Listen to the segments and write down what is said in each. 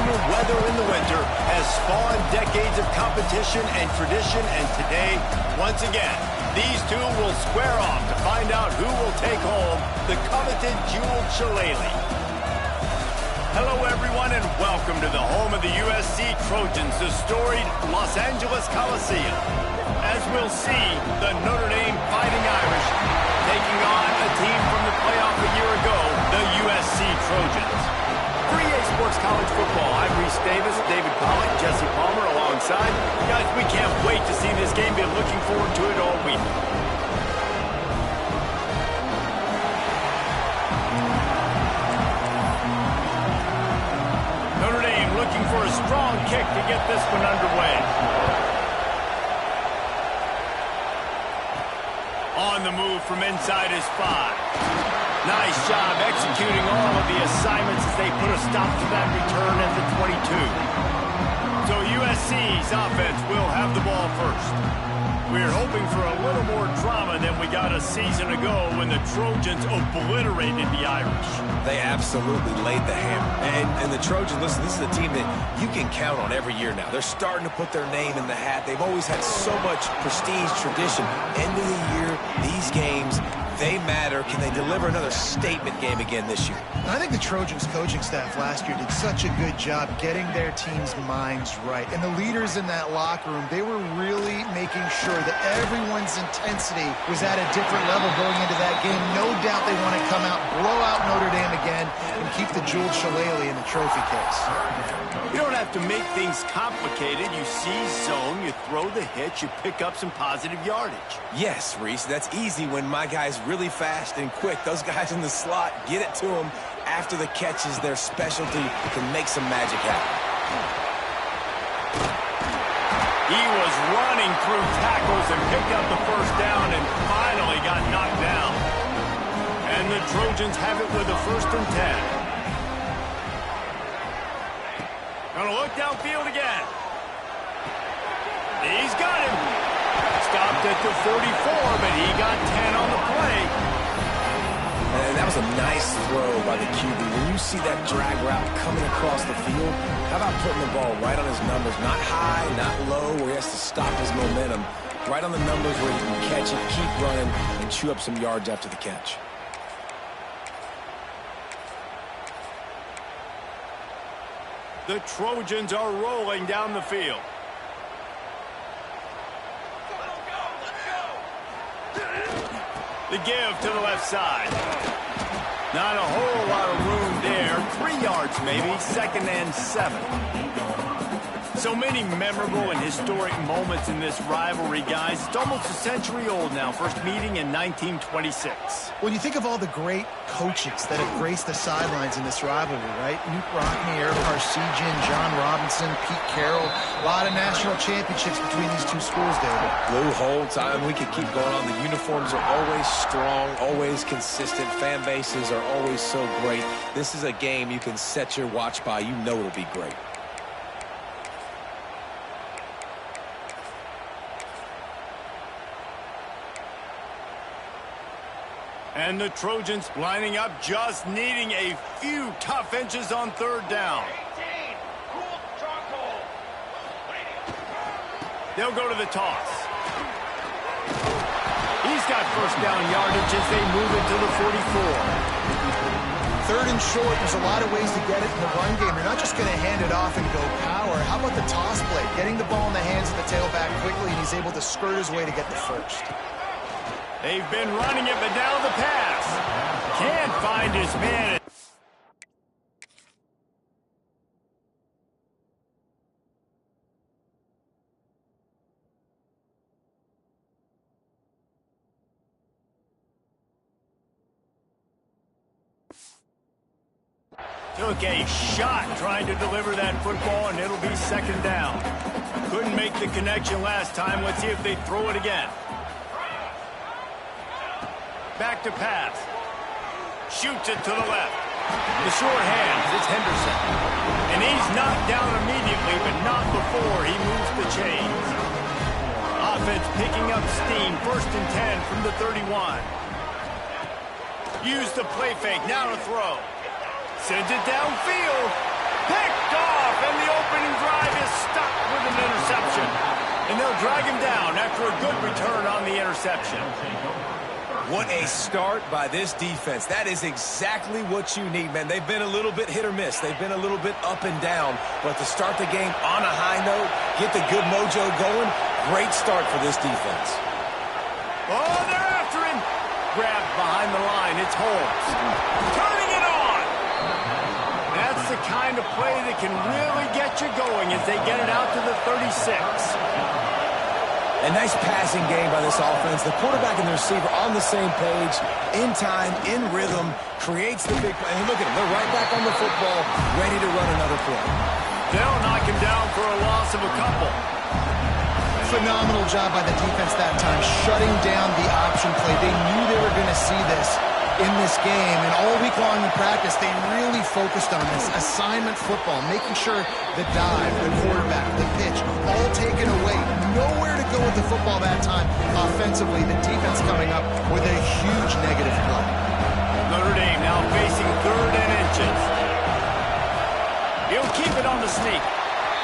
warmer weather in the winter has spawned decades of competition and tradition, and today, once again, these two will square off to find out who will take home the coveted jeweled shillelagh. Hello, everyone, and welcome to the home of the USC Trojans, the storied Los Angeles Coliseum. As we'll see, the Notre Dame Fighting Irish taking on a team from the playoff a year ago, the USC Trojans. For EA Sports College Football, I'm Reese Davis, David Pollack, Jesse Palmer alongside. Guys, we can't wait to see this game. Been looking forward to it all week. Notre Dame looking for a strong kick to get this one underway. On the move from inside his 5. Nice job executing all of the assignments as they put a stop to that return at the 22. So USC's offense will have the ball first. We're hoping for a little more drama than we got a season ago when the Trojans obliterated the Irish. They absolutely laid the hammer. And the Trojans, listen, this is a team that you can count on every year now. They're starting to put their name in the hat. They've always had so much prestige, tradition. End of the year, these games, they matter. Can they deliver another statement game again this year? I think the Trojans coaching staff last year did such a good job getting their team's minds right. And the leaders in that locker room, they were really making sure that everyone's intensity was at a different level going into that game. No doubt they want to come out, blow out Notre Dame again, and keep the jeweled shillelagh in the trophy case. You don't have to make things complicated. You seize zone, you throw the hitch, you pick up some positive yardage. Yes, Reese, that's easy when my guy's really fast and quick. Those guys in the slot, get it to them after the catch is their specialty, can make some magic happen. He was running through tackles and picked up the first down and finally got knocked down. And the Trojans have it with a 1st and 10. Gonna look downfield again. He's got him. Stopped at the 44, but he got 10 on the play. And that was a nice throw by the QB. When you see that drag route coming across the field, how about putting the ball right on his numbers? Not high, not low, where he has to stop his momentum. Right on the numbers where he can catch it, keep running, and chew up some yards after the catch. The Trojans are rolling down the field. The give to the left side. Not a whole lot of room there. 3 yards maybe. 2nd and 7. So many memorable and historic moments in this rivalry, guys. It's almost a century old now. First meeting in 1926. When you think of all the great coaches that have graced the sidelines in this rivalry, right? Newt Rockne, Eric Harsegian, John Robinson, Pete Carroll. A lot of national championships between these two schools, David. Lou Holtz, we could keep going on. The uniforms are always strong, always consistent. Fan bases are always so great. This is a game you can set your watch by. You know it'll be great. And the Trojans lining up, just needing a few tough inches on 3rd down. They'll go to the toss. He's got 1st down yardage as they move it to the 44. 3rd and short, there's a lot of ways to get it in the run game. You're not just going to hand it off and go power. How about the toss play? Getting the ball in the hands of the tailback quickly, and he's able to skirt his way to get the 1st. They've been running it, but now the pass. Can't find his man. Took a shot trying to deliver that football, and it'll be 2nd down. Couldn't make the connection last time. Let's see if they throw it again. Back to pass. Shoots it to the left. The short hands, it's Henderson. And he's knocked down immediately, but not before he moves the chains. Offense picking up steam. 1st and 10 from the 31. Use the play fake. Now to throw. Sends it downfield. Picked off Good return on the interception. What a start by this defense. That is exactly what you need, man. They've been a little bit hit or miss. They've been a little bit up and down. But to start the game on a high note, get the good mojo going, great start for this defense. Oh, they're after him. Grabbed behind the line. It's Holmes. Turning it on. That's the kind of play that can really get you going as they get it out to the 36. A nice passing game by this offense. The quarterback and the receiver on the same page, in time, in rhythm, creates the big play. And look at them. They're right back on the football, ready to run another play. They'll knock him down for a loss of a couple. Phenomenal job by the defense that time, shutting down the option play. They knew they were going to see this in this game, and all week long in practice, they really focused on this assignment football, making sure the dive, the quarterback, the pitch, all taken away. Nowhere to go with the football that time offensively. The defense coming up with a huge negative play. Notre Dame now facing 3rd and inches. He'll keep it on the sneak.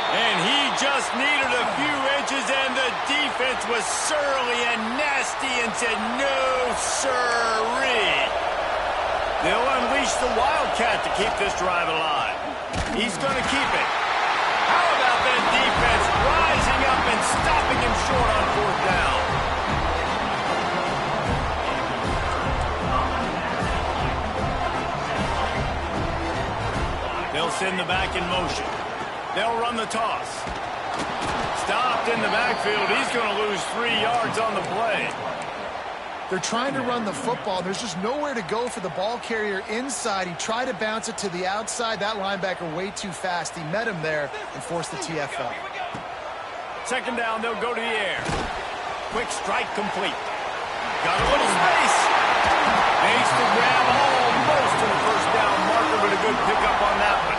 And he just needed a few inches, and the defense was surly and nasty and said, no, sirree. They'll unleash the Wildcat to keep this drive alive. He's going to keep it. How about that defense rising up and stopping him short on 4th down? They'll send the back in motion. They'll run the toss. Stopped in the backfield. He's going to lose 3 yards on the play. They're trying to run the football. There's just nowhere to go for the ball carrier inside. He tried to bounce it to the outside. That linebacker way too fast. He met him there and forced the TFL. 2nd down, they'll go to the air. Quick strike complete. Got a little space. Makes the grab almost to the 1st down marker, but a good pickup on that one.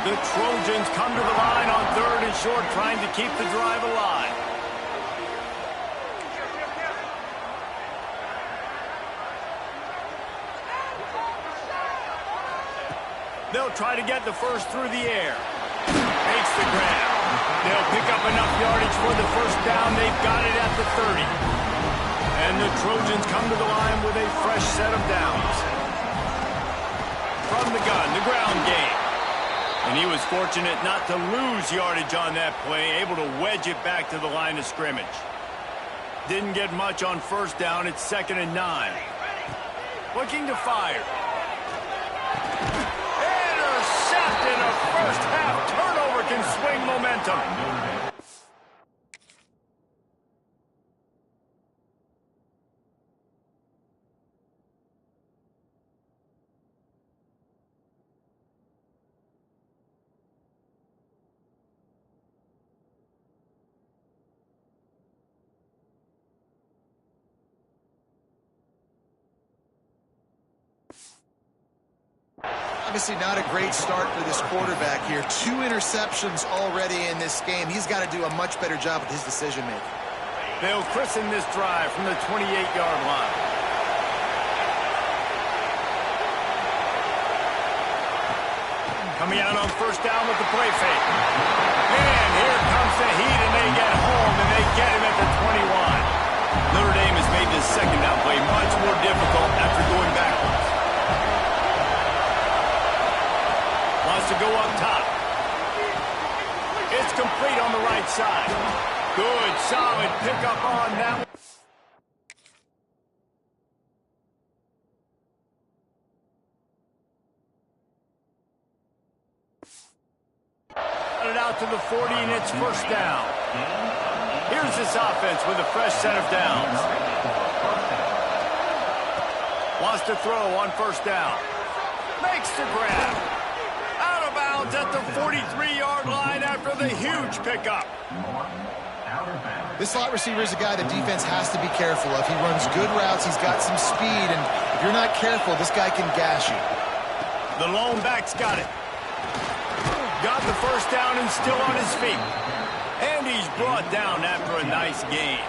The Trojans come to the line on 3rd and short, trying to keep the drive alive. They'll try to get the first through the air. Makes the grab. They'll pick up enough yardage for the 1st down. They've got it at the 30. And the Trojans come to the line with a fresh set of downs. From the gun, the ground game. And he was fortunate not to lose yardage on that play, able to wedge it back to the line of scrimmage. Didn't get much on 1st down. It's 2nd and 9. Looking to fire. Intercepted. A 1st half turnover can swing momentum. Obviously not a great start for this quarterback here. 2 interceptions already in this game. He's got to do a much better job with his decision-making. They'll christen this drive from the 28-yard line. Coming out on 1st down with the play fake. And here comes the heat, and they get home, and they get him at the 21. Notre Dame has made this 2nd down play much more difficult after going backwards. Wants to go up top. It's complete on the right side. Good, solid pickup on that one. Got it out to the 40, and it's 1st down. Here's this offense with a fresh set of downs. Wants to throw on 1st down. Makes the grab. Out of bounds at the 43-yard line after the huge pickup. This slot receiver is a guy the defense has to be careful of. He runs good routes. He's got some speed, and if you're not careful, this guy can gash you. The lone back's got it. Got the 1st down and still on his feet. And he's brought down after a nice gain.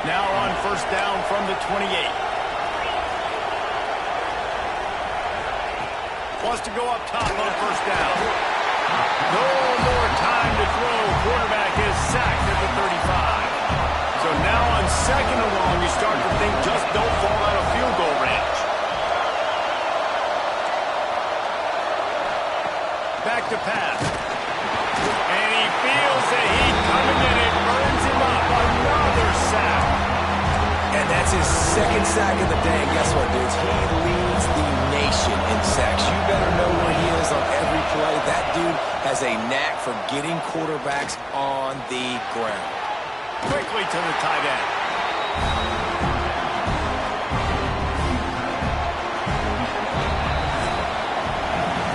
Now on 1st down from the 28. Wants to go up top on 1st down. No more time to throw. Quarterback is sacked at the 35. pass. And he feels the heat coming in. It burns him up. Another sack. And that's his second sack of the day. And guess what, dudes? He leads the nation in sacks. You better know where he is on every play. That dude has a knack for getting quarterbacks on the ground. Quickly to the tight end.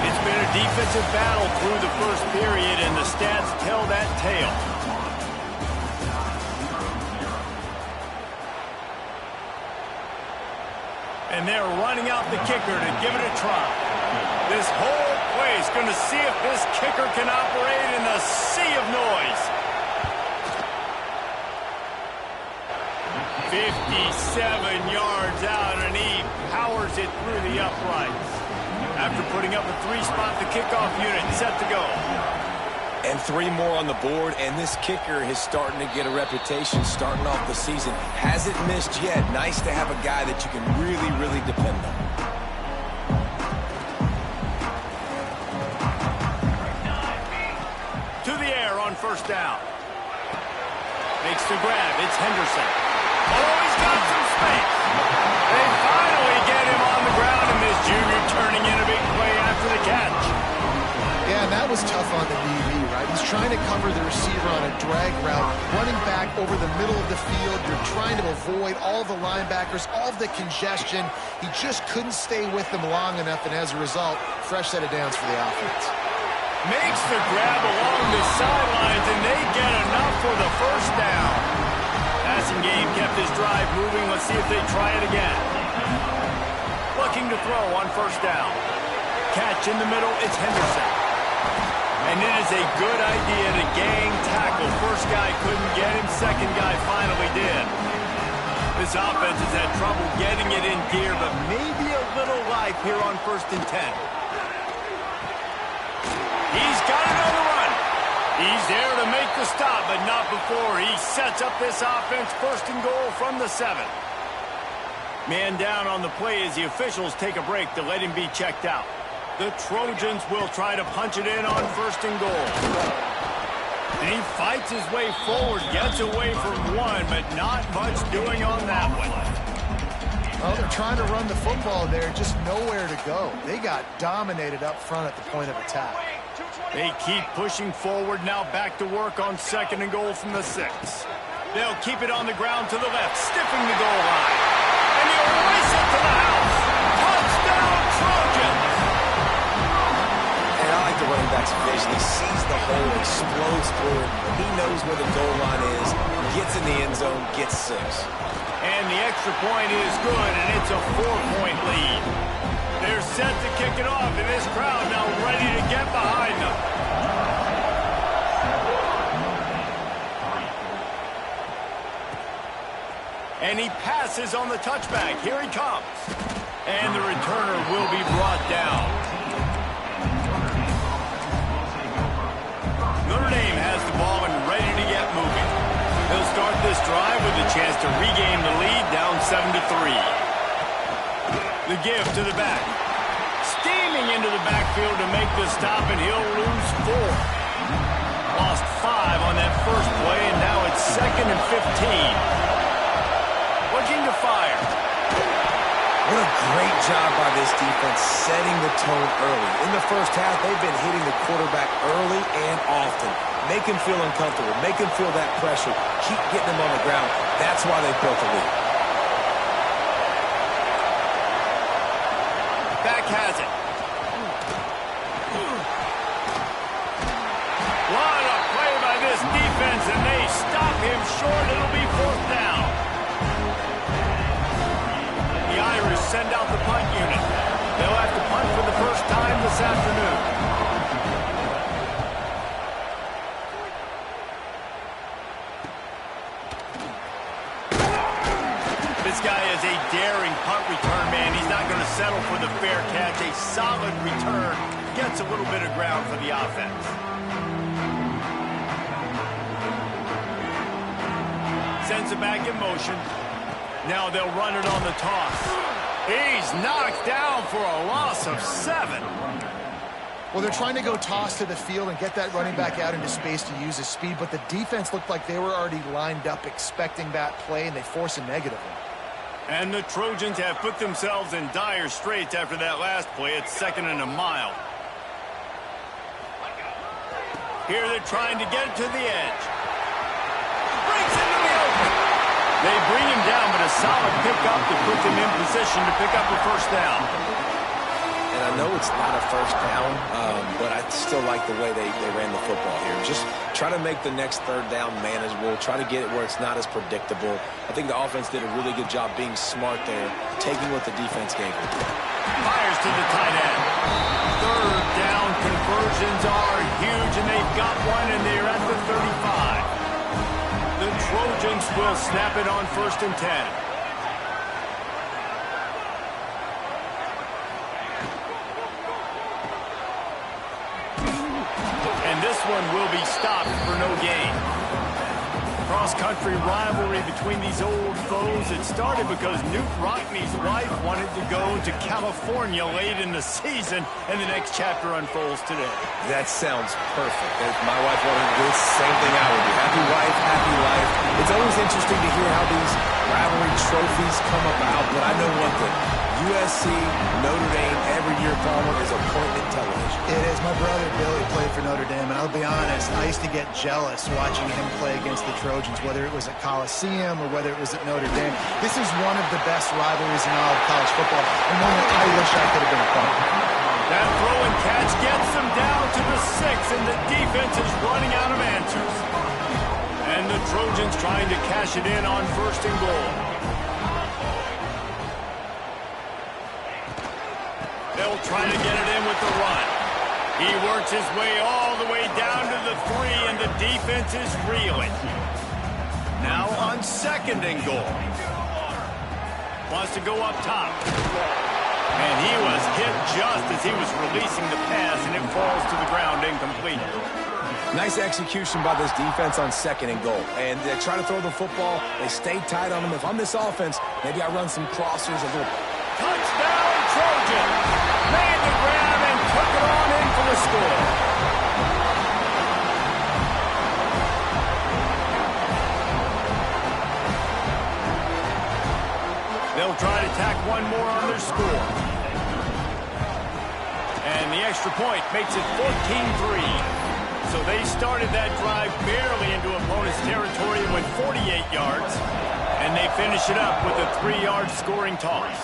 It's been a defensive battle through the first period, and the stats tell that tale. And they're running out the kicker to give it a try. This whole play is going to see if this kicker can operate in the sea of noise. 57 yards out, and he powers it through the uprights. After putting up a 3-spot, the kickoff unit set to go. And 3 more on the board, and this kicker is starting to get a reputation starting off the season. Hasn't missed yet. Nice to have a guy that you can really, really depend on. To the air on first down. Makes the grab. It's Henderson. Oh, he's got some space. They finally get him on the ground, and this junior turning in a big play after the catch. Yeah, and that was tough on the DB, right? He's trying to cover the receiver on a drag route, running back over the middle of the field. You're trying to avoid all the linebackers, all of the congestion. He just couldn't stay with them long enough, and as a result, fresh set of downs for the offense. Makes the grab along the sidelines, and they get enough for the first down. Passing game kept this drive moving. Let's see if they try it again. Looking to throw on first down. Catch in the middle, it's Henderson. And it is a good idea to gang tackle. First guy couldn't get him, second guy finally did. This offense has had trouble getting it in gear, but maybe a little life here on 1st and 10. He's got another run. He's there to make the stop, but not before he sets up this offense. 1st and goal from the 7. Man down on the play as the officials take a break to let him be checked out. The Trojans will try to punch it in on 1st and goal. And he fights his way forward, gets away from one, but not much doing on that one. Well, they're trying to run the football there, just nowhere to go. They got dominated up front at the point of attack. They keep pushing forward, now back to work on 2nd and goal from the 6. They'll keep it on the ground to the left, stiffing the goal line. And he'll race it to the house. Touchdown, Trojans! And I like the running back's vision. He sees the hole, explodes through it. He knows where the goal line is, gets in the end zone, gets 6. And the extra point is good, and it's a 4-point lead. They're set to kick it off, and this crowd now ready to get behind them. And he passes on the touchback. Here he comes. And the returner will be brought down. Notre Dame has the ball and ready to get moving. They'll start this drive with a chance to regain the lead, down 7-3. The give to the back. Steaming into the backfield to make the stop, and he'll lose 4. Lost 5 on that first play, and now it's 2nd and 15. Looking to fire. What a great job by this defense setting the tone early. In the first half, they've been hitting the quarterback early and often. Make him feel uncomfortable. Make him feel that pressure. Keep getting him on the ground. That's why they built the lead. Back has it. What a play by this defense, and they stop him short. It'll be 4th down. The Irish send out the punt unit. They'll have to punt for the first time this afternoon. This guy is a daring punt return man. He's not going to settle for the fair catch. A solid return. Gets a little bit of ground for the offense. Sends it back in motion. Now they'll run it on the toss. He's knocked down for a loss of 7. Well, they're trying to go toss to the field and get that running back out into space to use his speed, but the defense looked like they were already lined up expecting that play, and they force a negative one. And the Trojans have put themselves in dire straits after that last play. It's 2nd and a mile. Here they're trying to get it to the edge. Breaks into the open. They bring him down, but a solid pickup to put them in position to pick up a first down. And I know it's not a first down, but I still like the way they ran the football here. Just try to make the next 3rd down manageable. Try to get it where it's not as predictable. I think the offense did a really good job being smart there, taking what the defense gave them. Fires to the tight end. 3rd down conversions are huge, and they've got one, and they're at the 35. The Trojans will snap it on 1st and 10. This one will be stopped for no gain. Cross-country rivalry between these old foes. It started because Newt Rockney's wife wanted to go to California late in the season, and the next chapter unfolds today. That sounds perfect. If my wife wanted to do the same thing I would do. Happy wife, happy life. It's always interesting to hear how these rivalry trophies come about, but I know one thing. USC, Notre Dame, every year, Palmer, is appointment television. It is. My brother Billy played for Notre Dame, and I'll be honest, I used to get jealous watching him play against the Trojans, whether it was at Coliseum or whether it was at Notre Dame. This is one of the best rivalries in all of college football, and one that I wish I could have been a part of. That throw and catch gets them down to the 6, and the defense is running out of answers. And the Trojans trying to cash it in on 1st and goal. They'll try to get it in with the run. He works his way all the way down to the 3, and the defense is reeling. Now on 2nd and goal. Wants to go up top. And he was hit just as he was releasing the pass, and it falls to the ground incomplete. Nice execution by this defense on 2nd and goal. And they try to throw the football. They stay tight on them. If I'm this offense, maybe I run some crossers a little. Touchdown, Trojan! Made the grab and took it on in for the score. They'll try to tack one more on their score. And the extra point makes it 14-3. So they started that drive barely into opponent's territory and went 48 yards. And they finish it up with a 3-yard scoring toss.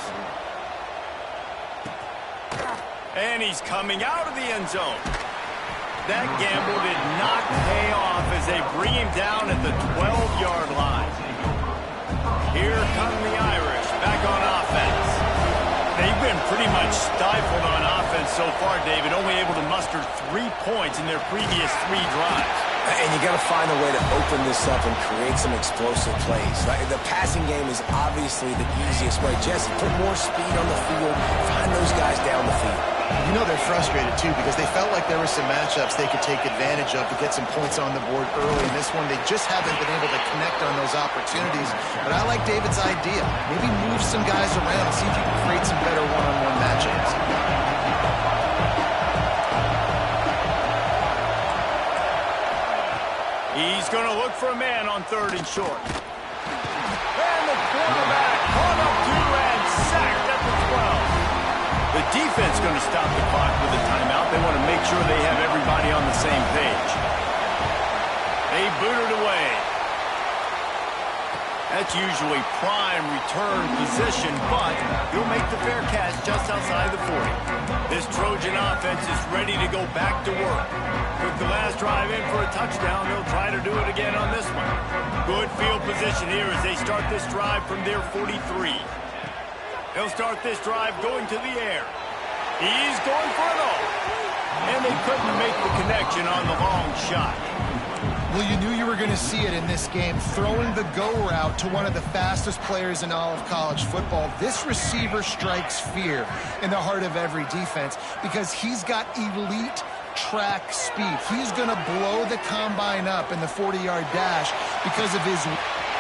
And he's coming out of the end zone. That gamble did not pay off as they bring him down at the 12-yard line. Here come the Irish back on offense. They've been pretty much stifled on offense so far, David, only able to muster 3 points in their previous 3 drives. And you got to find a way to open this up and create some explosive plays. The passing game is obviously the easiest way. Jesse, put more speed on the field, find those guys down the field. You know they're frustrated, too, because they felt like there were some matchups they could take advantage of to get some points on the board early. In this one, they just haven't been able to connect on those opportunities. But I like David's idea. Maybe move some guys around, see if you can create some better one-on-one matchups. He's going to look for a man on 3rd and short. And the quarterback caught up to and sacked at the 12. The defense going to stop the clock with a timeout. They want to make sure they have everybody on the same page. They boot it away. That's usually prime return position, but he'll make the fair catch just outside the 40. This Trojan offense is ready to go back to work. Took the last drive in for a touchdown. They'll try to do it again on this one. Good field position here as they start this drive from their 43. They'll start this drive going to the air. He's going for it all. And they couldn't make the connection on the long shot. Well, you knew you were going to see it in this game, throwing the go route to one of the fastest players in all of college football. This receiver strikes fear in the heart of every defense because he's got elite track speed. He's going to blow the combine up in the 40-yard dash because of his...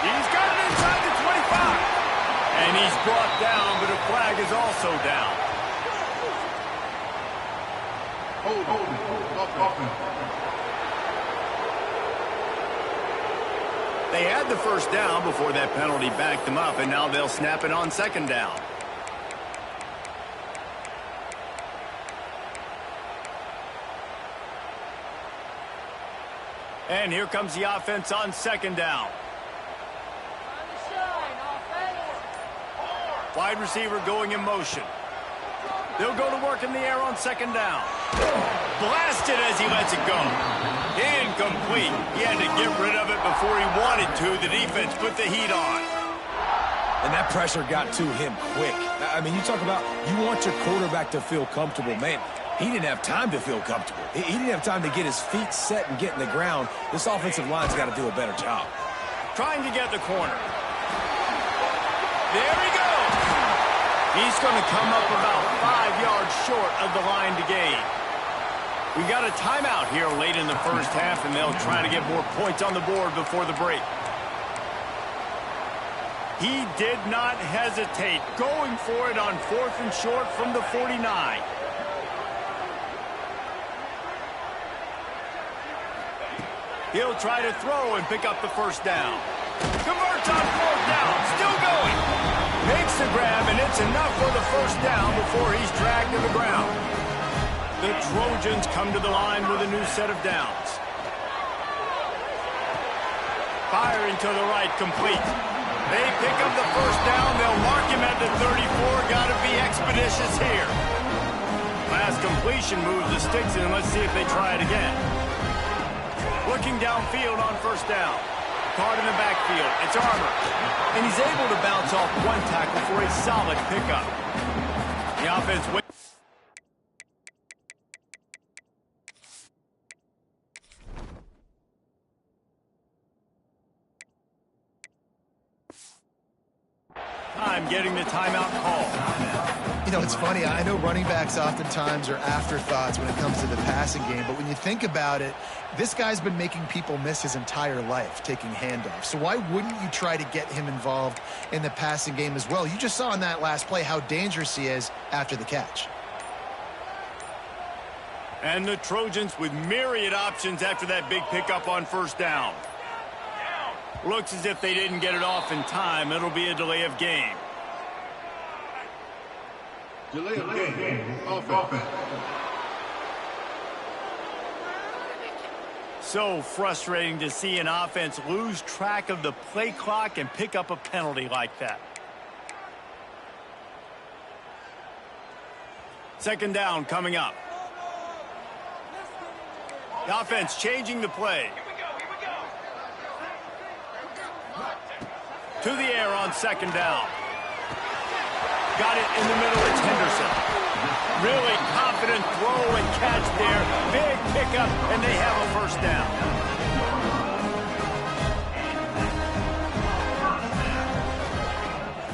He's got it inside the 25. And he's brought down, but a flag is also down. They had the first down before that penalty backed them up, and now they'll snap it on second down. And here comes the offense on second down. Wide receiver going in motion. They'll go to work in the air on second down. Blasted as he lets it go. Incomplete. He had to get rid of it before he wanted to. The defense put the heat on. And that pressure got to him quick. I mean, you talk about you want your quarterback to feel comfortable. Man, he didn't have time to feel comfortable. He didn't have time to get his feet set and get in the ground. This offensive line's got to do a better job. Trying to get the corner. There he goes. He's going to come up about 5 yards short of the line to gain. We got a timeout here late in the first half, and they'll try to get more points on the board before the break. He did not hesitate, going for it on 4th and short from the 49. He'll try to throw and pick up the first down. Converts on 4th down, still going. Makes the grab, and it's enough for the first down before he's dragged to the ground. The Trojans come to the line with a new set of downs. Firing to the right, complete. They pick up the first down. They'll mark him at the 34. Got to be expeditious here. Last completion moves the sticks in. Let's see if they try it again. Looking downfield on first down. Caught in the backfield. It's Armour. And he's able to bounce off one tackle for a solid pickup. The offense waits. I'm getting the timeout call. You know, it's funny. I know running backs oftentimes are afterthoughts when it comes to the passing game, but when you think about it, this guy's been making people miss his entire life taking handoffs. So why wouldn't you try to get him involved in the passing game as well? You just saw in that last play how dangerous he is after the catch. And the Trojans with myriad options after that big pickup on first down. Looks as if they didn't get it off in time. It'll be a delay of game. Delay of game. Offense. So frustrating to see an offense lose track of the play clock and pick up a penalty like that. Second down coming up. The offense changing the play. To the air on second down. Got it in the middle. It's Henderson. Really confident throw and catch there. Big pickup, and they have a first down.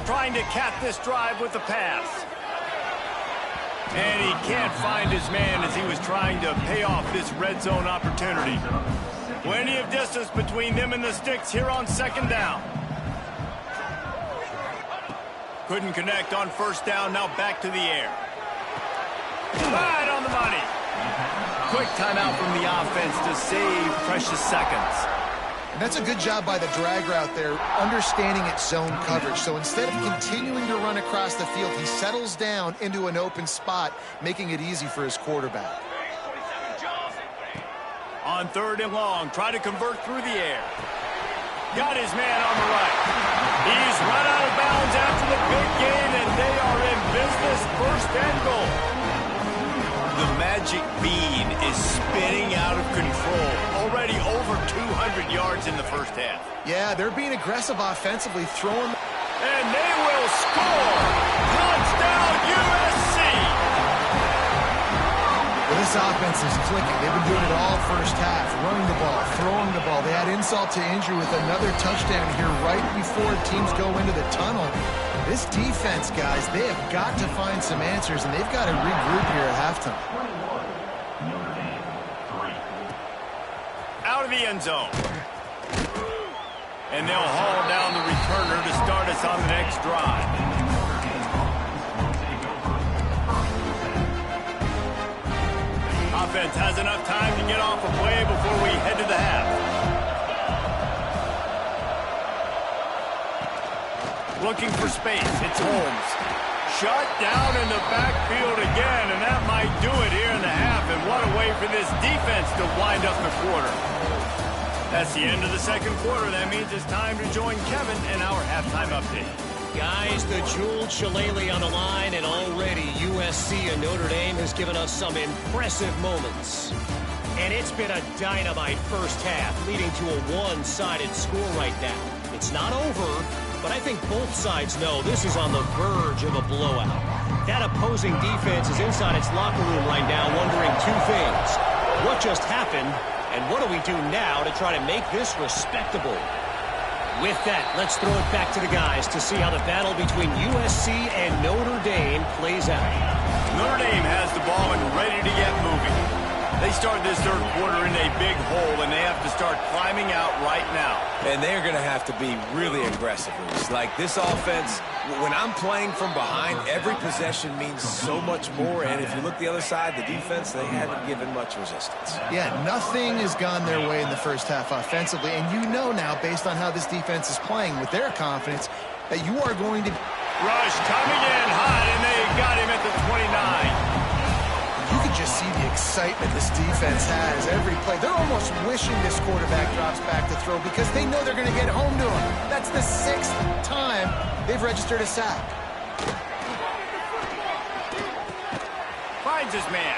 Trying to cap this drive with the pass. And he can't find his man as he was trying to pay off this red zone opportunity. Plenty of distance between them and the sticks here on second down. Couldn't connect on first down, now back to the air. Right on the money. Quick timeout from the offense to save precious seconds. And that's a good job by the drag route there, understanding its zone coverage. So instead of continuing to run across the field, he settles down into an open spot, making it easy for his quarterback. On third and long, try to convert through the air. Got his man on the right. He's run out of bounds after the big gain, and they are in business, first and goal. The magic bean is spinning out of control. Already over 200 yards in the first half. Yeah, they're being aggressive offensively, throwing. And they will score. Touchdown, USC. Well, this offense is clicking. They've been doing it all first half, running the ball, throwing the ball. They had insult to injury with another touchdown here right before teams go into the tunnel. This defense, guys, they have got to find some answers, and they've got to regroup here at halftime. Out of the end zone. And they'll haul down the returner to start us on the next drive. defense has enough time to get off a play before we head to the half. Looking for space. It's Holmes. Shut down in the backfield again, and that might do it here in the half. And what a way for this defense to wind up the quarter. That's the end of the second quarter. That means it's time to join Kevin in our halftime update. Guys, the jeweled shillelagh on the line, and already USC and Notre Dame has given us some impressive moments. And it's been a dynamite first half, leading to a one-sided score right now. It's not over, but I think both sides know this is on the verge of a blowout. That opposing defense is inside its locker room right now wondering two things. What just happened, and what do we do now to try to make this respectable? With that, let's throw it back to the guys to see how the battle between USC and Notre Dame plays out. Notre Dame has the ball and ready to get moving. They start this third quarter in a big hole, and they have to start climbing out right now. And they're going to have to be really aggressive. It's like this offense, when I'm playing from behind, every possession means so much more. And if you look the other side, the defense, they haven't given much resistance. Yeah, nothing has gone their way in the first half offensively. And you know now, based on how this defense is playing with their confidence, that you are going to... Rush coming in hot, and they got him at the 29. You can just see the excitement this defense has every play. They're almost wishing this quarterback drops back to throw because they know they're going to get home to him. That's the 6th time they've registered a sack. Finds his man.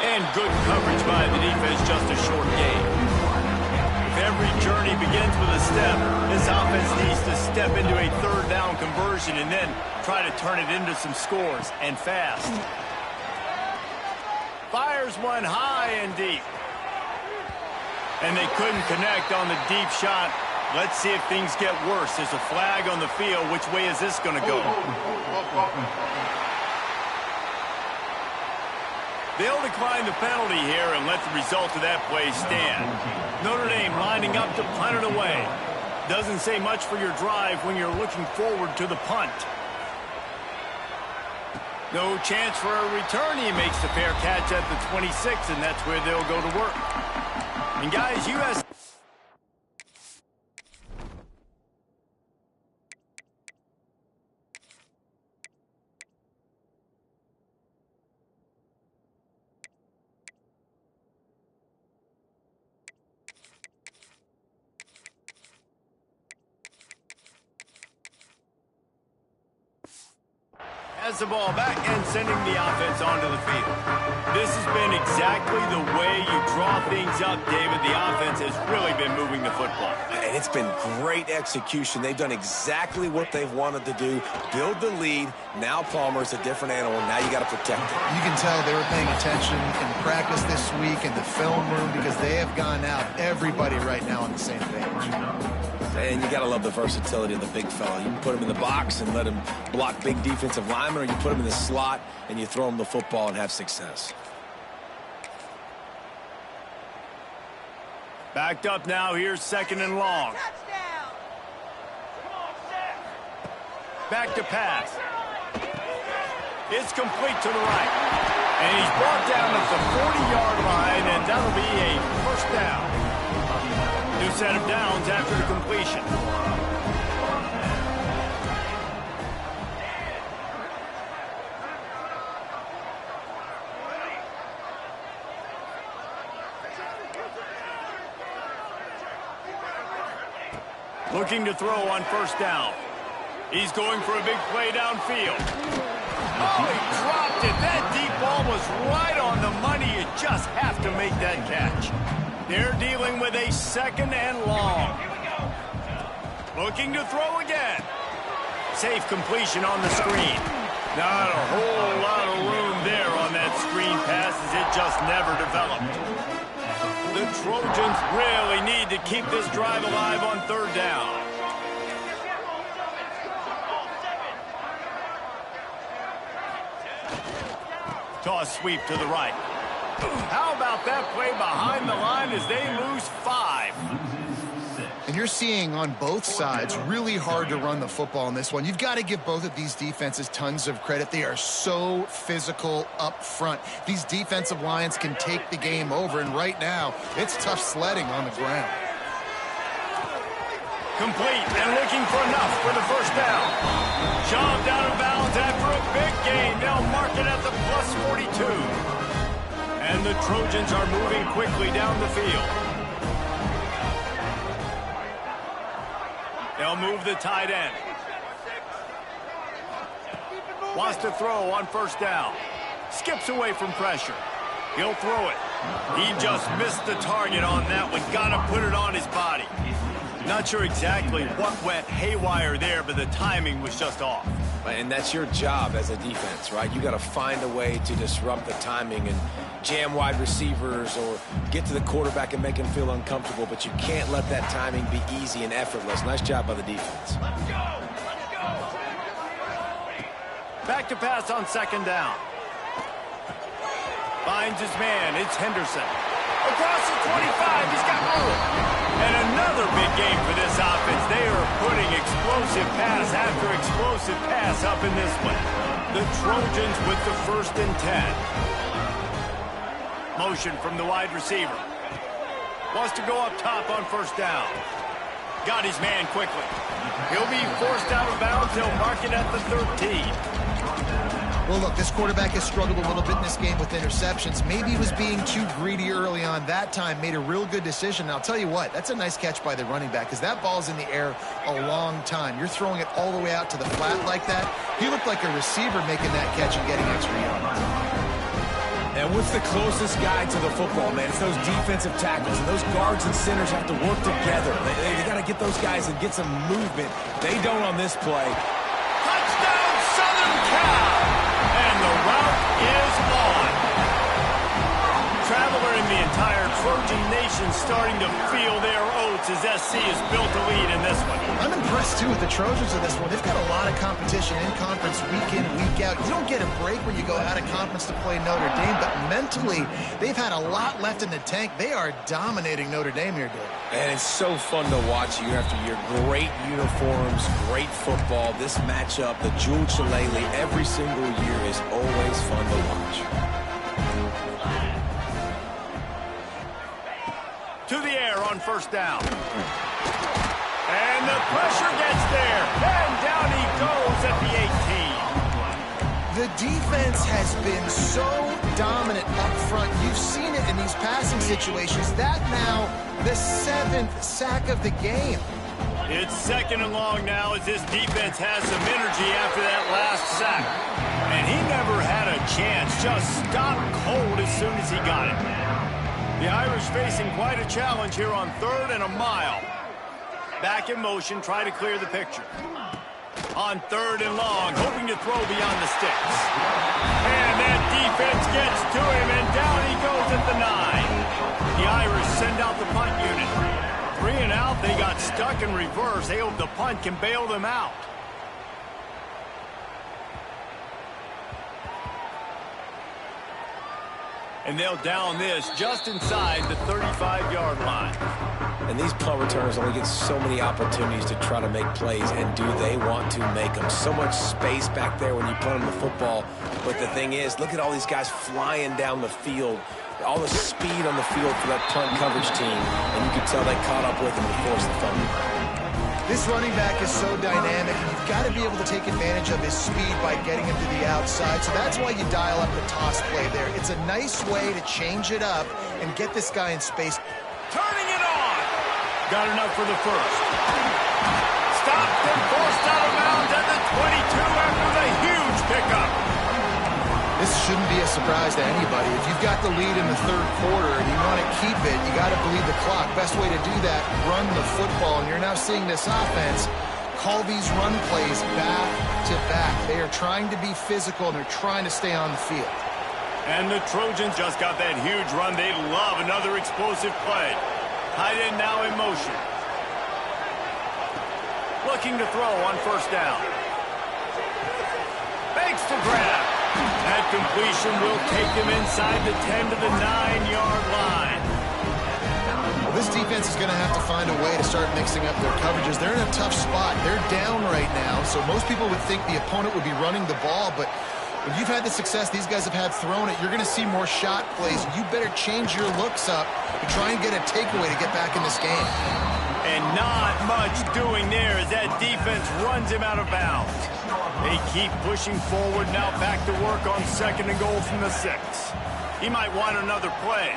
And good coverage by the defense, just a short gain. If every journey begins with a step, this offense needs to step into a third down conversion and then try to turn it into some scores, and fast. Fires one high and deep. And they couldn't connect on the deep shot. Let's see if things get worse. There's a flag on the field. Which way is this going to go? They'll decline the penalty here and let the result of that play stand. Notre Dame lining up to punt it away. Doesn't say much for your drive when you're looking forward to the punt. No chance for a return. He makes the fair catch at the 26, and that's where they'll go to work. And guys, USC... has the ball back and sending the offense onto the field. This has been exactly the way you draw things up, David. The offense has really been moving the football. And it's been great execution. They've done exactly what they've wanted to do. Build the lead. Now Palmer's a different animal. Now you got to protect it. You can tell they were paying attention in practice this week in the film room because they have gone out, everybody right now on the same page. And you got to love the versatility of the big fella. You can put him in the box and let him block big defensive linemen, or you put him in the slot and you throw him the football and have success. Backed up now. Here's 2nd and long. Back to pass. It's complete to the right. And he's brought down at the 40-yard line, and that'll be a first down. New set of downs after the completion. Looking to throw on first down. He's going for a big play downfield. Oh, he dropped it. That deep ball was right on the money. You just have to make that catch. They're dealing with a 2nd and long. Looking to throw again. Safe completion on the screen. Not a whole lot of room there on that screen pass as it just never developed. The Trojans really need to keep this drive alive on 3rd down. Toss sweep to the right. How about that play behind the line as they lose 5? And you're seeing on both sides really hard to run the football in this one. You've got to give both of these defenses tons of credit. They are so physical up front. These defensive lines can take the game over, and right now, it's tough sledding on the ground. Complete and looking for enough for the first down. Shoved out of bounds after a big gain. They'll mark it at the plus 42. And the Trojans are moving quickly down the field. They'll move the tight end. Wants to throw on first down. Skips away from pressure. He'll throw it. He just missed the target on that one. Got to put it on his body. Not sure exactly what went haywire there, but the timing was just off. And that's your job as a defense, right? You got to find a way to disrupt the timing and jam wide receivers or get to the quarterback and make him feel uncomfortable, but you can't let that timing be easy and effortless. Nice job by the defense. Let's go. Back to pass on second down. Finds his man. It's Henderson. Across the 25. He's got room. And another big game for this offense. They are putting explosive pass after explosive pass up in this one. The Trojans with the 1st and 10. Motion from the wide receiver. Wants to go up top on first down. Got his man quickly. He'll be forced out of bounds. They'll mark it at the 13. Well, look, this quarterback has struggled a little bit in this game with interceptions. Maybe he was being too greedy early on. That time made a real good decision. And I'll tell you what, that's a nice catch by the running back because that ball's in the air a long time. You're throwing it all the way out to the flat like that. He looked like a receiver making that catch and getting extra yards. And what's the closest guy to the football, man? It's those defensive tackles, and those guards and centers have to work together. They got to get those guys and get some movement. They don't on this play. Touchdown, Southern Cal! And the route is on. Traveler and the entire Trojan nation starting to feel their oats as SC has built a lead in this one. I'm impressed, too, with the Trojans in this one. They've got a lot of competition in conference week in, week out. You don't get a break when you go out of conference to play Notre Dame, but mentally, they've had a lot left in the tank. They are dominating Notre Dame here, Dave. And it's so fun to watch year after year. Great uniforms, great football. This matchup, the Jewel Shillelagh, every single year is always fun to watch. To the air on first down. And the pressure gets there. And down he goes at the 18. The defense has been so dominant up front. You've seen it in these passing situations. That now the 7th sack of the game. It's second and long now as this defense has some energy after that last sack. And he never had a chance. Just stopped cold as soon as he got it. The Irish facing quite a challenge here on 3rd and a mile. Back in motion, try to clear the picture. On 3rd and long, hoping to throw beyond the sticks. And that defense gets to him, and down he goes at the 9. The Irish send out the punt unit. 3 and out, they got stuck in reverse. They hope the punt can bail them out. And they'll down this just inside the 35-yard line. And these punt returners only get so many opportunities to try to make plays, and do they want to make them? So much space back there when you punt them the football. But the thing is, look at all these guys flying down the field. All the speed on the field for that punt coverage team. And you can tell they caught up with them and forced the fumble. This running back is so dynamic, and you've got to be able to take advantage of his speed by getting him to the outside. So that's why you dial up the toss play there. It's a nice way to change it up and get this guy in space. Turning it on. Got enough for the first. Stopped and forced out of bounds at the 22 after the huge pickup. This shouldn't be a surprise to anybody. If you've got the lead in the 3rd quarter and you want to keep it, you got to bleed the clock. Best way to do that, run the football. And you're now seeing this offense call these run plays back to back. They are trying to be physical, and they're trying to stay on the field. And the Trojans just got that huge run. They love another explosive play. Tight end now in motion. Looking to throw on first down. Fakes to grab. That completion will take him inside the 10 to the 9-yard line. Well, this This defense is going to have to find a way to start mixing up their coverages. They're in a tough spot. They're down right now, so most people would think the opponent would be running the ball, but when you've had the success these guys have had throwing it, you're going to see more shot plays. You better change your looks up to try and get a takeaway to get back in this game. And not much doing there as that defense runs him out of bounds. They keep pushing forward, now back to work on 2nd and goal from the 6. He might want another play.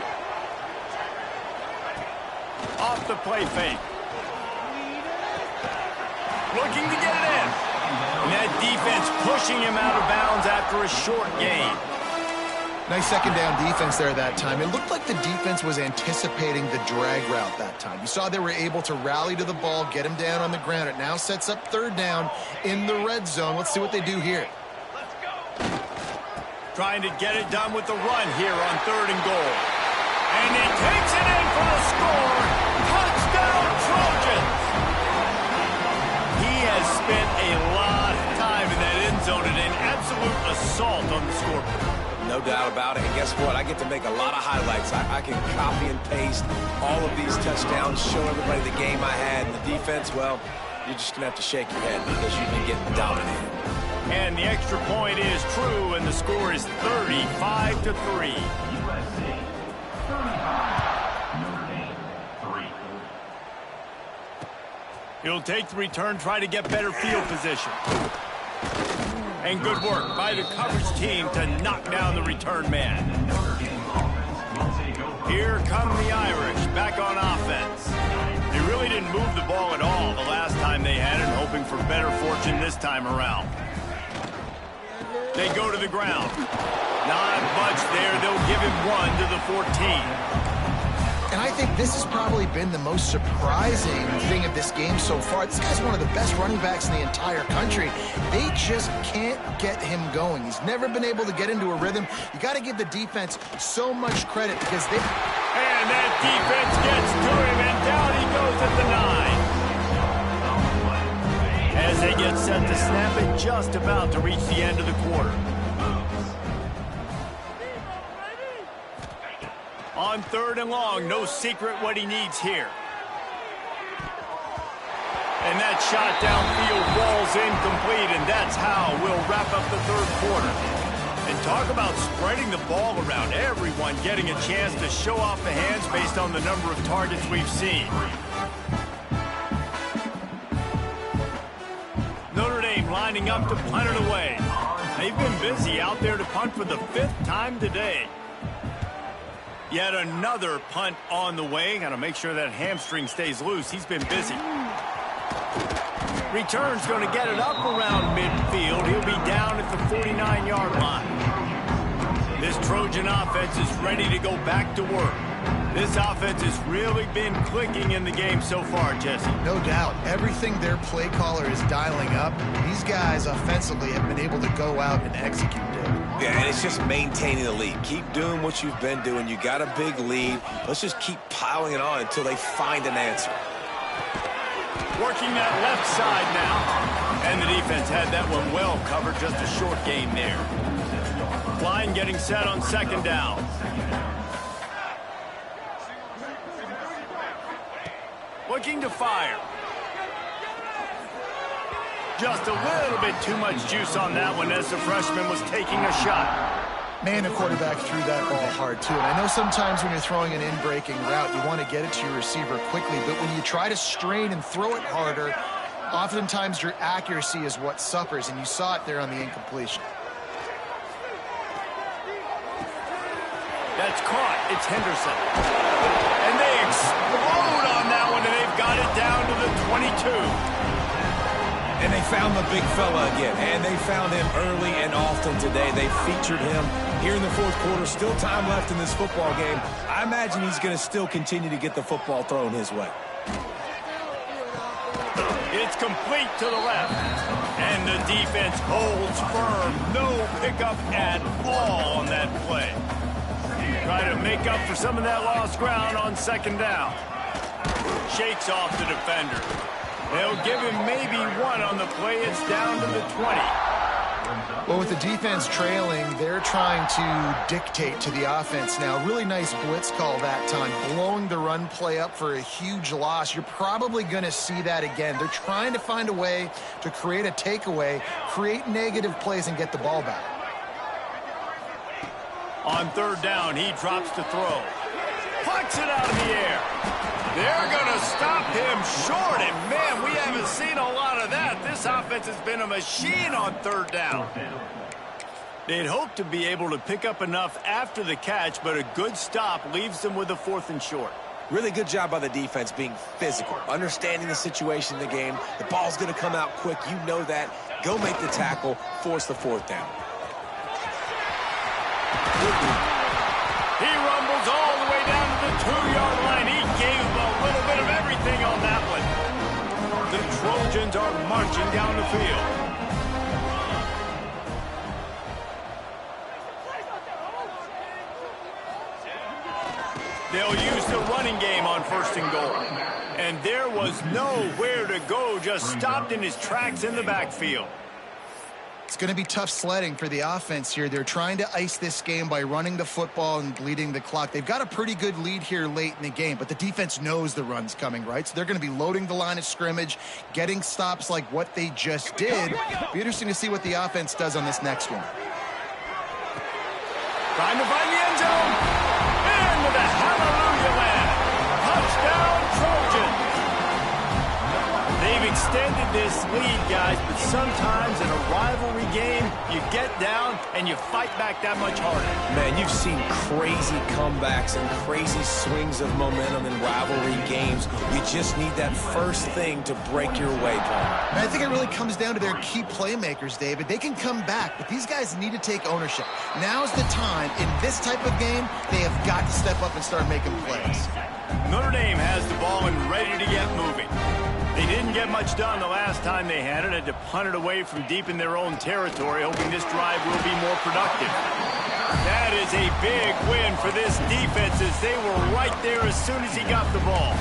Off the play fake. Looking to get it in. And that defense pushing him out of bounds after a short gain. Nice 2nd down defense there that time. It looked like the defense was anticipating the drag route that time. You saw they were able to rally to the ball, get him down on the ground. It now sets up 3rd down in the red zone. Let's see what they do here. Trying to get it done with the run here on 3rd and goal. And he takes it in for the score. Touchdown, Trojans! He has spent a lot of time in that end zone and an absolute assault on the scoreboard. No doubt about it. And guess what? I get to make a lot of highlights. I can copy and paste all of these touchdowns, show everybody the game I had. And the defense, well, you're just going to have to shake your head because you've been getting dominated. And the extra point is true, and the score is 35-3. USC 35, Notre Dame 3. He'll take the return, try to get better field position. And good work by the coverage team to knock down the return man. Here come the Irish back on offense. They really didn't move the ball at all the last time they had it, hoping for better fortune this time around. They go to the ground. Not much there. They'll give him 1 to the 14. And I think this has probably been the most surprising thing of this game so far. This guy's one of the best running backs in the entire country. They just can't get him going. He's never been able to get into a rhythm. You got to give the defense so much credit because they... And that defense gets to him, and down he goes at the 9. As they get set to snap it, just about to reach the end of the quarter. On 3rd and long, no secret what he needs here. And that shot downfield falls incomplete, and that's how we'll wrap up the 3rd quarter. And talk about spreading the ball around, everyone getting a chance to show off the hands based on the number of targets we've seen. Notre Dame lining up to punt it away. They've been busy out there to punt for the 5th time today. Yet another punt on the way. Got to make sure that hamstring stays loose. He's been busy. Return's going to get it up around midfield. He'll be down at the 49-yard line. This Trojan offense is ready to go back to work. This offense has really been clicking in the game so far, Jesse. No doubt. Everything their play caller is dialing up, these guys offensively have been able to go out and execute it. Yeah, and it's just maintaining the lead. Keep doing what you've been doing. You got a big lead. Let's just keep piling it on until they find an answer. Working that left side now. And the defense had that one well covered. Just a short gain there. Line getting set on 2nd down. Looking to fire. Just a little bit too much juice on that one as the freshman was taking a shot. Man, the quarterback threw that ball hard, too. And I know sometimes when you're throwing an in-breaking route, you want to get it to your receiver quickly. But when you try to strain and throw it harder, oftentimes your accuracy is what suffers. And you saw it there on the incompletion. That's caught. It's Henderson. And they explode on that one, and they've got it down to the 22. And they found the big fella again, and they found him early and often today. They featured him here in the 4th quarter. Still time left in this football game. I imagine he's going to still continue to get the football thrown his way. It's complete to the left. And the defense holds firm. No pickup at all on that play. Try to make up for some of that lost ground on 2nd down. Shakes off the defender. They'll give him maybe 1 on the play. It's down to the 20. Well, with the defense trailing, they're trying to dictate to the offense now. Really nice blitz call that time, blowing the run play up for a huge loss. You're probably going to see that again. They're trying to find a way to create a takeaway, create negative plays, and get the ball back. On third down, he drops to throw. Pucks it out of the air. They're going to stop him short, and man, we haven't seen a lot of that. This offense has been a machine on third down. They'd hope to be able to pick up enough after the catch, but a good stop leaves them with a 4th and short. Really good job by the defense being physical, understanding the situation in the game. The ball's going to come out quick. You know that. Go make the tackle, force the 4th down. He rumbles all the way down to the 2-yard line. He gave him a little bit of everything on that one. The Trojans are marching down the field. They'll use the running game on 1st and goal. And there was nowhere to go, just stopped in his tracks in the backfield. It's going to be tough sledding for the offense here. They're trying to ice this game by running the football and bleeding the clock. They've got a pretty good lead here late in the game, but the defense knows the run's coming, right? So they're going to be loading the line of scrimmage, getting stops like what they just did. Be interesting to see what the offense does on this next one. Trying to find the end zone. Into the hallelujah land. Touchdown, Trojan. They've extended this lead, guys, but sometimes in a rivalry game, you get down and you fight back that much harder. Man, you've seen crazy comebacks and crazy swings of momentum in rivalry games. You just need that first thing to break your way, Paul. And I think it really comes down to their key playmakers, David. They can come back, but these guys need to take ownership. Now's the time. In this type of game, they have got to step up and start making plays. Notre Dame has the ball and ready to get moving. They didn't get much done the last time they had it. Had to punt it away from deep in their own territory, hoping this drive will be more productive. That is a big win for this defense as they were right there as soon as he got the ball.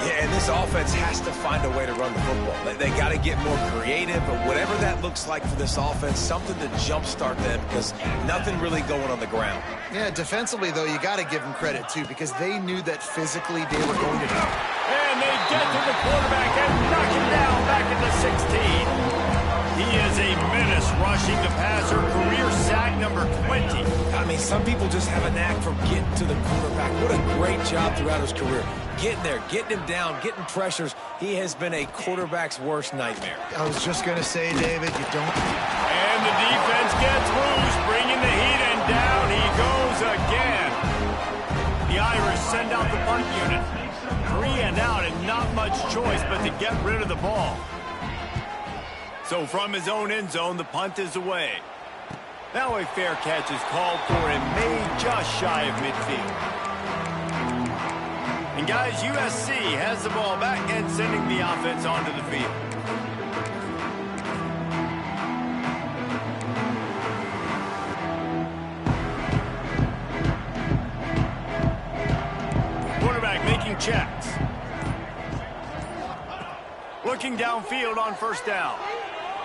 Yeah, and this offense has to find a way to run the football. They got to get more creative, but whatever that looks like for this offense, something to jumpstart them because nothing really going on the ground. Yeah, defensively, though, you got to give them credit, too, because they knew that physically they were going to do. And they get to the quarterback and knock him down back at the 16. He is a menace rushing the passer, career sack number 20. I mean, some people just have a knack for getting to the quarterback. What a great job throughout his career. Getting there, getting him down, getting pressures. He has been a quarterback's worst nightmare. I was just going to say, David, you don't... And the defense gets loose, bringing the heat, and down he goes again. The Irish send out the punt unit. 3 and out, and not much choice but to get rid of the ball. So from his own end zone, the punt is away. Now a fair catch is called for and made just shy of midfield. And guys, USC has the ball back and sending the offense onto the field. Quarterback making checks. Looking downfield on 1st down.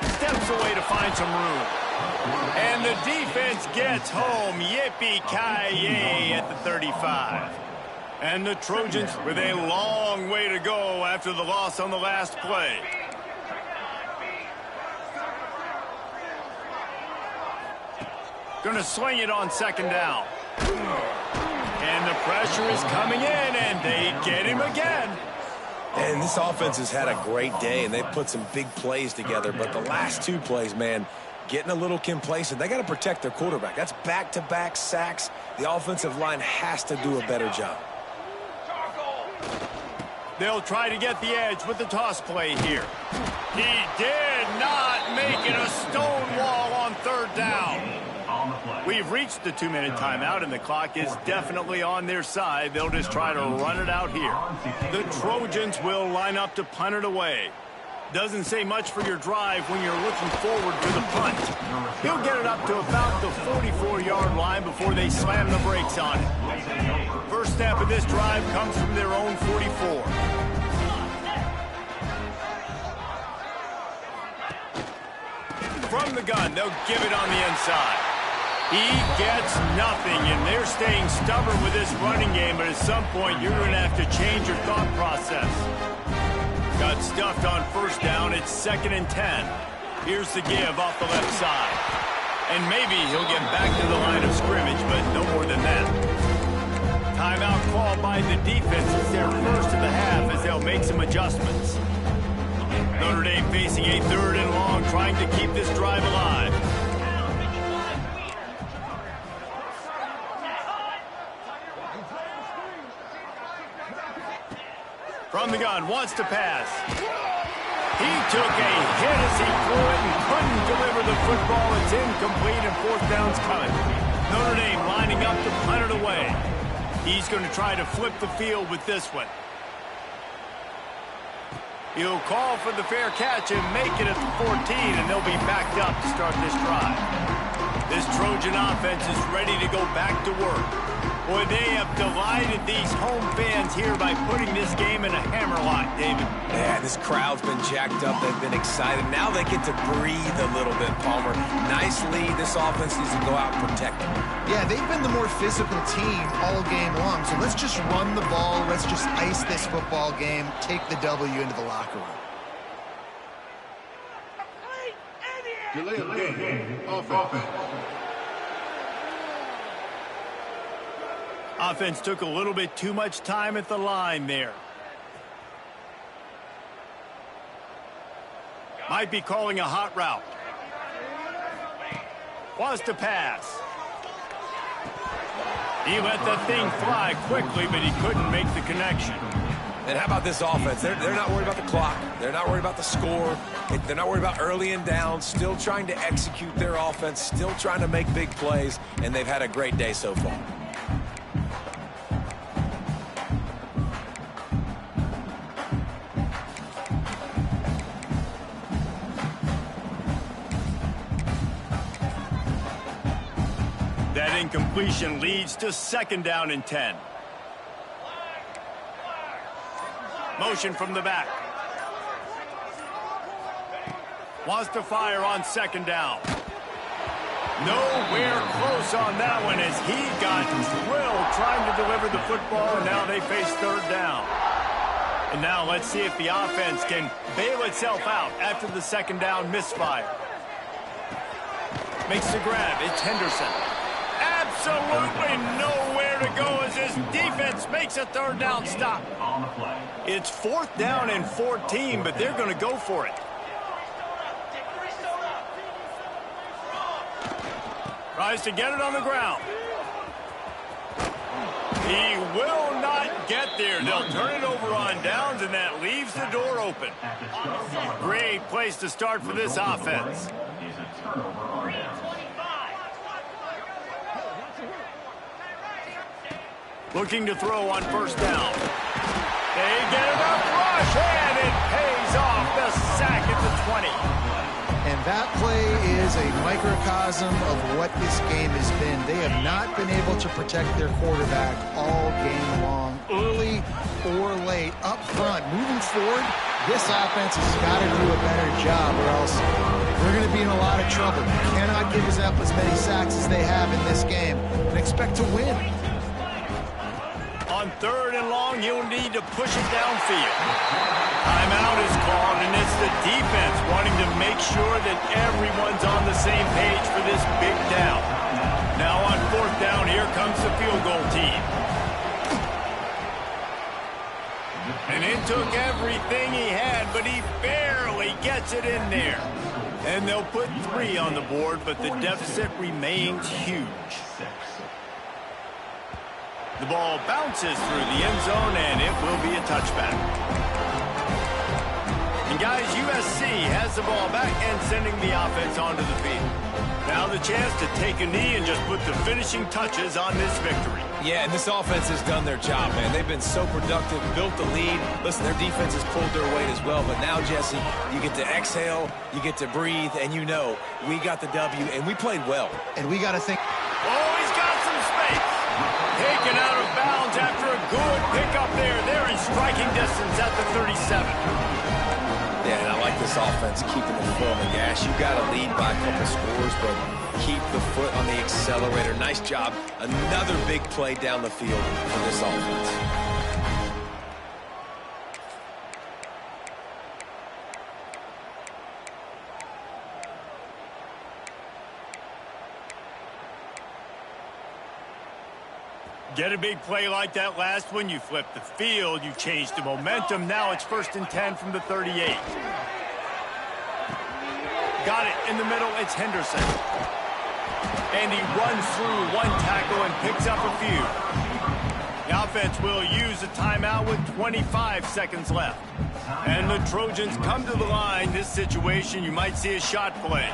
Steps away to find some room. And the defense gets home. Yippee-ki-yay at the 35. And the Trojans with a long way to go after the loss on the last play. Gonna swing it on 2nd down. And the pressure is coming in, and they get him again. And this offense has had a great day, and they've put some big plays together. But the last 2 plays, man, getting a little complacent. They got to protect their quarterback. That's back-to-back sacks. The offensive line has to do a better job. They'll try to get the edge with the toss play here. He did not make it a stone wall on 3rd down. We've reached the 2-minute timeout, and the clock is definitely on their side. They'll just try to run it out here. The Trojans will line up to punt it away. Doesn't say much for your drive when you're looking forward to the punt. He'll get it up to about the 44-yard line before they slam the brakes on it. First step of this drive comes from their own 44. from the gun. They'll give it on the inside. He gets nothing, and they're staying stubborn with this running game, but at some point you're going to have to change your thought process. Got stuffed on first down. It's 2nd and 10. Here's the give off the left side. And maybe he'll get back to the line of scrimmage, but no more than that. Timeout called by the defense. It's their first of the half as they'll make some adjustments. Notre Dame facing a 3rd and long, trying to keep this drive alive. From the gun, wants to pass. He took a hit as he threw it and couldn't deliver the football. It's incomplete and 4th down's coming. Notre Dame lining up to punt it away. He's going to try to flip the field with this one. He'll call for the fair catch and make it at the 14, and they'll be backed up to start this drive. This Trojan offense is ready to go back to work. Boy, they have delighted these home fans here by putting this game in a hammerlock, David. Yeah, this crowd's been jacked up. They've been excited. Now they get to breathe a little bit, Palmer. Nice lead. This offense needs to go out and protect them. Yeah, they've been the more physical team all game long. So let's just run the ball. Let's just ice this football game. Take the W into the locker room. Delay of game. Offense. Offense took a little bit too much time at the line there. Might be calling a hot route. Wants to pass. He let that thing fly quickly, but he couldn't make the connection. And how about this offense? They're not worried about the clock. They're not worried about the score. They're not worried about early and down. Still trying to execute their offense. Still trying to make big plays. And they've had a great day so far. That incompletion leads to 2nd down and 10. Motion from the back. Wants to fire on 2nd down. Nowhere close on that one as he got drilled trying to deliver the football, and now they face 3rd down. And now let's see if the offense can bail itself out after the 2nd down misfire. Makes the grab. It's Henderson. Absolutely nowhere to go as his defense makes a 3rd down stop. It's 4th down and 14, but they're going to go for it. Tries to get it on the ground. He will not get there. They'll turn it over on downs, and that leaves the door open. Great place to start for this offense. Looking to throw on 1st down. They get it up, rush, and it pays off. The sack at the 20. And that play is a microcosm of what this game has been. They have not been able to protect their quarterback all game long, early or late, up front. Moving forward, this offense has got to do a better job or else we're going to be in a lot of trouble. You cannot give us up as many sacks as they have in this game and expect to win. On 3rd and long, you'll need to push it downfield. Timeout is called, and it's the defense wanting to make sure that everyone's on the same page for this big down. Now on 4th down, here comes the field goal team. And it took everything he had, but he barely gets it in there. And they'll put 3 on the board, but the deficit remains huge. The ball bounces through the end zone, and it will be a touchback. And guys, USC has the ball back and sending the offense onto the field. Now the chance to take a knee and just put the finishing touches on this victory. Yeah, and this offense has done their job, man. They've been so productive, built the lead. Listen, their defense has pulled their weight as well. But now, Jesse, you get to exhale, you get to breathe, and you know we got the W, and we played well. And we got to think. Oh, he's got some space. Taken out of bounds after a good pickup there. They're in striking distance at the 37. Yeah, and I like this this offense keeping the foot on the gas. You got to lead by a couple scores, but keep the foot on the accelerator. Nice job. Another big play down the field for this offense. Get a big play like that last one, you flip the field, you change the momentum. Now it's 1st and 10 from the 38. Got it in the middle, it's Henderson. And he runs through one tackle and picks up a few. The offense will use a timeout with 25 seconds left. And the Trojans come to the line. This situation, you might see a shot play.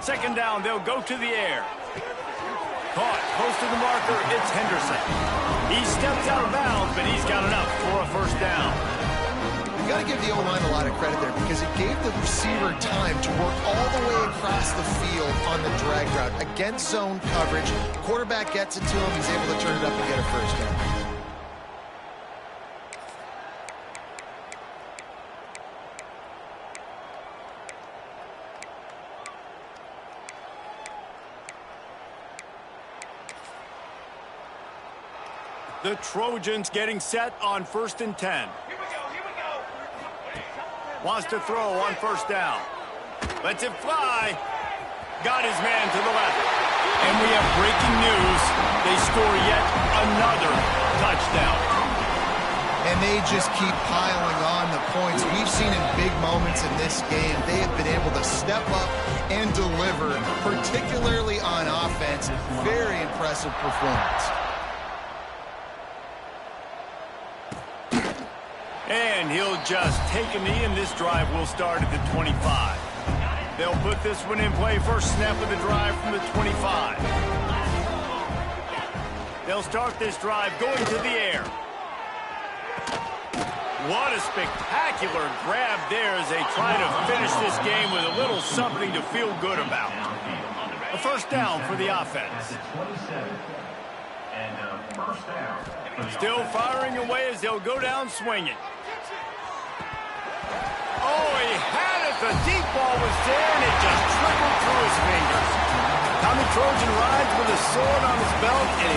2nd down, they'll go to the air. Caught, close to the marker, it's Henderson. He steps out of bounds, but he's got enough for a 1st down. You've got to give the O-line a lot of credit there because it gave the receiver time to work all the way across the field on the drag route. Against zone coverage, quarterback gets it to him, he's able to turn it up and get a 1st down. The Trojans getting set on 1st and 10. Here we go. Wants to throw on 1st down. Lets it fly. Got his man to the left. And we have breaking news. They score yet another touchdown. And they just keep piling on the points. We've seen in big moments in this game, they have been able to step up and deliver, particularly on offense. Very impressive performance. And he'll just take a knee, and this drive will start at the 25. They'll put this one in play. First snap of the drive from the 25. They'll start this drive going to the air. What a spectacular grab there as they try to finish this game with a little something to feel good about. A 1st down for the offense. Still firing away as they'll go down swinging. Oh, he had it. The deep ball was there, and it just trickled through his fingers. Tommy Trojan rides with a sword on his belt, and